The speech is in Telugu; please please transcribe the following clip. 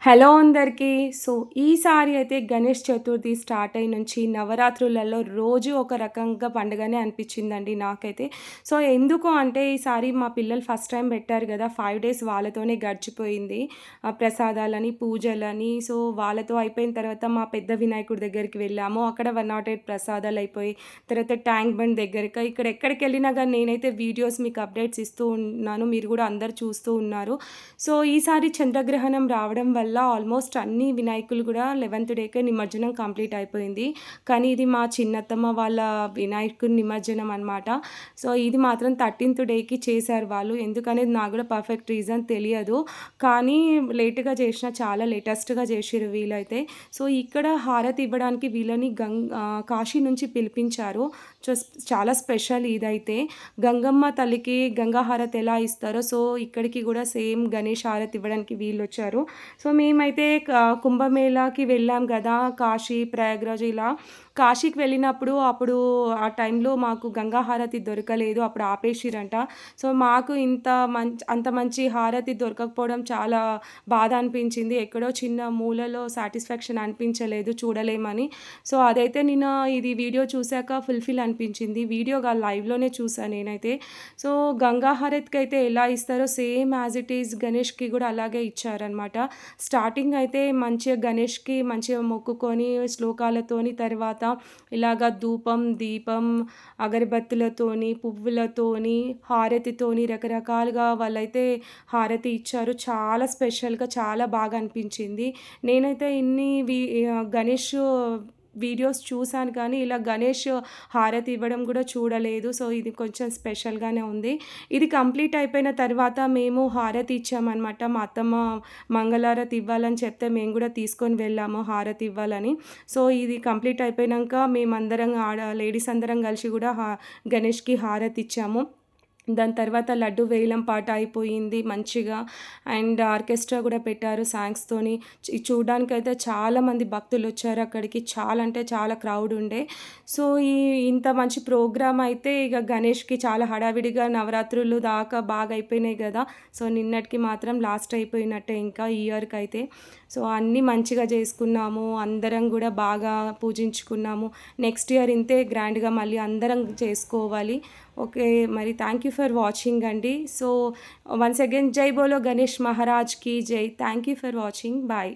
హలో అందరికీ. ఈసారి అయితే గణేష్ చతుర్థి స్టార్ట్ అయ్యి నుంచి నవరాత్రులలో రోజు ఒక రకంగా పండుగనే అనిపించిందండి నాకైతే. ఎందుకు అంటే ఈసారి మా పిల్లలు ఫస్ట్ టైం పెట్టారు గదా! 5 డేస్ వాళ్ళతోనే గడిచిపోయింది. ప్రసాదాలని, పూజలని. వాళ్ళతో అయిపోయిన తర్వాత మా పెద్ద వినాయకుడి దగ్గరికి వెళ్ళాము. అక్కడ 108 ప్రసాదాలయిపోయి, తర్వాత ట్యాంక్ బండ్ దగ్గరకి ఇక్కడ ఎక్కడికెళ్ళినా గానీ నేనైతే వీడియోస్ మీకు అప్డేట్స్ ఇస్తూ ఉన్నాను. మీరు గూడా అందరూ చూస్తూ ఉన్నారు. ఈసారి చంద్రగ్రహణం రావడం వల్ల ఆల్మోస్ట్ అన్ని వినాయకులు కూడా 11థ్ డేకే నిమజ్జనం కంప్లీట్ అయిపోయింది. కానీ ఇది మా చిన్నత్తమ్మ వాళ్ళ వినాయకుడి నిమజ్జనం అనమాట. ఇది మాత్రం 13థ్ డేకి చేశారు వాళ్ళు. ఎందుకనేది నాకు కూడా పర్ఫెక్ట్ రీజన్ తెలియదు. కానీ లేట్‌గా చేసినా చాలా లేటెస్ట్‌గా చేసిర్రు వీళ్ళైతే. ఇక్కడ హారతి ఇవ్వడానికి వీళ్ళని కాశీ నుంచి పిలిపించారు. సో, చాలా స్పెషల్ ఇదైతే. గంగమ్మ తల్లికి గంగా హారతి ఎలా ఇస్తారో ఇక్కడికి కూడా సేమ్ గణేష్ హారతి ఇవ్వడానికి వీళ్ళొచ్చారు. మేమైతే కుంభమేళాకి వెళ్ళాం గదా! కాశీ, ప్రయాగ్‌రాజ్ ఇలా. కాశీకి వెళ్ళినప్పుడు అప్పుడు ఆ టైంలో మాకు గంగా హారతి దొరకలేదు. అప్పుడు ఆపేసిర్రంట. మాకు అంత మంచి హారతి దొరకకపోవడం చాలా బాధ అనిపించింది. ఎక్కడో చిన్న మూలలో సాటిస్ఫాక్షన్ అనిపించలేదు చూడలేమని. అదైతే నిన్న ఇది వీడియో చూసాక ఫుల్‌ఫిల్ అనిపించింది. వీడియో కాదు లైవ్‌లోనే చూసా నేనైతే. గంగా హారతికైతే ఎలా ఇస్తారో సేమ్ యాజ్ ఇట్ ఈజ్ గణేష్‌కి కూడా అలాగే ఇచ్చారనమాట. స్టార్టింగ్ అయితే మంచిగా గణేష్‌కి మంచిగా మొక్కుకొని శ్లోకాలతోని తర్వాత ఇలాగ ధూపం, దీపం, అగరబత్తులతోని, పువ్వులతోని, హారతితోని రకరకాలుగా వాళ్ళైతే హారతి ఇచ్చారు. చాలా స్పెషల్‌గా చాలా బాగా అనిపించింది. నేనైతే గణేష్ వీడియోస్ చూసాను కానీ ఇలా గణేష్ హారతి ఇవ్వడం కూడా చూడలేదు. ఇది కొంచెం స్పెషల్‌గానే ఉంది. ఇది కంప్లీట్ అయిపోయిన తర్వాత మేము హారతి ఇచ్చామనమాట. మా అత్తమ్మ మంగళారతి ఇవ్వాలని చెప్తే మేము కూడా తీసుకొని వెళ్ళాము హారతి ఇవ్వాలని. ఇది కంప్లీట్ అయిపోయినంక మేమందరం లేడీస్ అందరం కలిసి కూడా గణేష్‌కి హారతి ఇచ్చాము. దాని తర్వాత లడ్డు వేలం పాట అయిపోయింది మంచిగా. అండ్ ఆర్కెస్ట్రా కూడా పెట్టారు సాంగ్స్‌తోని. చూడ్డానికైతే చాలామంది భక్తులొచ్చారు అక్కడికి. చాలా అంటే చాలా క్రౌడ్ ఉండే. సో, ఈ ఇంత మంచి ప్రోగ్రామ్ అయితే ఇక గణేష్‌కి చాలా హడావిడిగా నవరాత్రులు దాకా బాగా అయిపోయినాయి గదా! నిన్నటికి మాత్రం లాస్ట్ అయిపోయినట్టే ఇంకా ఈ ఇయర్‌కైతే. అన్నీ మంచిగా చేసుకున్నాము. అందరం గూడా బాగా పూజించుకున్నాము. నెక్స్ట్ ఇయర్ ఇంతే గ్రాండ్‌గా మళ్ళీ అందరం చేసుకోవాలి. ఓకే. మరి థ్యాంక్ యూ ఫర్ వాచింగ్ అండి. వన్స్ అగైన్ జై బోలో గణేష్ మహారాజ్‌కి జై. Thank you for watching. Bye.